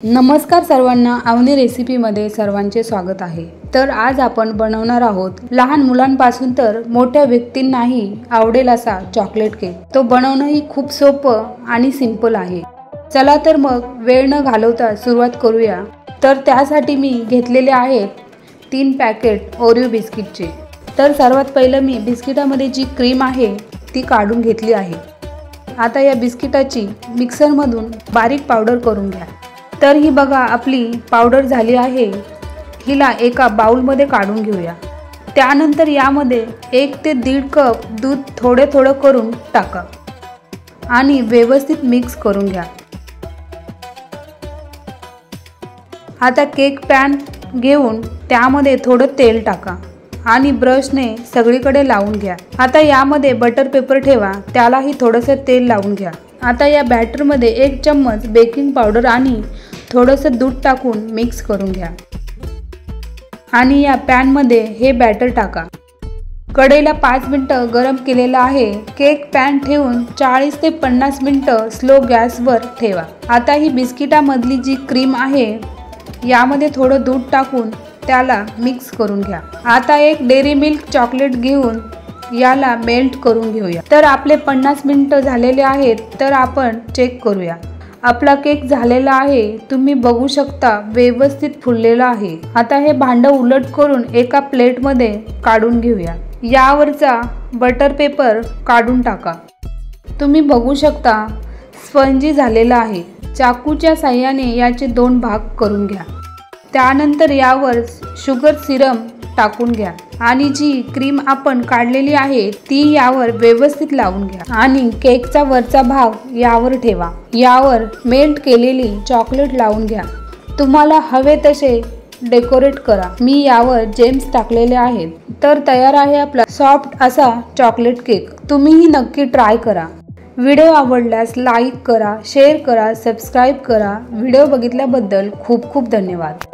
नमस्कार सर्वांना, अवनी रेसिपीमध्ये सर्वांचे स्वागत आहे। तर आज आपण बनवणार आहोत लहान मुलांपासून तर मोठ्या व्यक्तींनाही आवडेल असा चॉकलेट केक। तो बनवणंही खूप सोपं आणि सिंपल आहे। चला तर मग वेळ न घालवता सुरुवात करूया। तर त्यासाठी मी घेतलेले आहेत 3 पॅकेट ओरिओ बिस्किटचे। तर सर्वात पहिलं मी बिस्किटामध्ये जी क्रीम आहे ती काढून घेतली आहे। आता या बिस्किटाची मिक्सरमधून बारीक पावडर करून घ्या। तर ही बघा आपली पावडर झाली आहे। हिला एका बाउलमध्ये काढून घेऊया। त्यानंतर यामध्ये 1 ते 1.5 कप दूध थोडे करून टाका आणि व्यवस्थित मिक्स करून घ्या। आता केक पॅन घेऊन त्यामध्ये थोडं तेल टाका आणि ब्रशने सगळीकडे लावून घ्या। आता यामध्ये बटर पेपर ठेवा, त्यालाही थोडंसं तेल लावून घ्या। आता या बॅटरमध्ये 1 चम्मच बेकिंग पावडर आणि थोडंसं दूध टाकून मिक्स करून घ्या आणि या पॅनमध्ये हे बॅटर टाका। कढईला 5 मिनिटं गरम केलेला आहे। केक पॅन ठेवून 40 ते 50 मिनिटं स्लो गॅसवर ठेवा। आता ही बिस्किटामधली जी क्रीम आहे यामध्ये थोडं दूध टाकून त्याला मिक्स करून घ्या। आता एक डेअरी मिल्क चॉकलेट घेऊन याला मेल्ट करून घेऊया। तर आपले 50 मिनिटं झालेले आहेत। तर आपण चेक करूया। आपला केक झालेला आहे, तुम्ही बघू शकता व्यवस्थित फुललेला आहे। आता हे भांडं उलट करून एका प्लेटमध्ये काढून घेऊया। यावरचा बटर पेपर काढून टाका। तुम्ही बघू शकता स्पंजी झालेला आहे। चाकूच्या साहाय्याने याचे 2 भाग करून घ्या। त्यानंतर यावर शुगर सिरम टाकून घ्या आणि जी क्रीम आपण काढलेली आहे ती यावर व्यवस्थित लावून घ्या आणि केकचा वरचा भाग यावर ठेवा। यावर मेल्ट केलेली चॉकलेट लावून घ्या। तुम्हाला हवे तसे डेकोरेट करा। मी यावर जेम्स टाकलेले आहेत। तर तयार आहे आपला सॉफ्ट असा चॉकलेट केक। तुम्हीही नक्की ट्राय करा। व्हिडिओ आवडल्यास लाईक करा, शेअर करा, सबस्क्राईब करा। व्हिडिओ बघितल्याबद्दल खूप खूप धन्यवाद।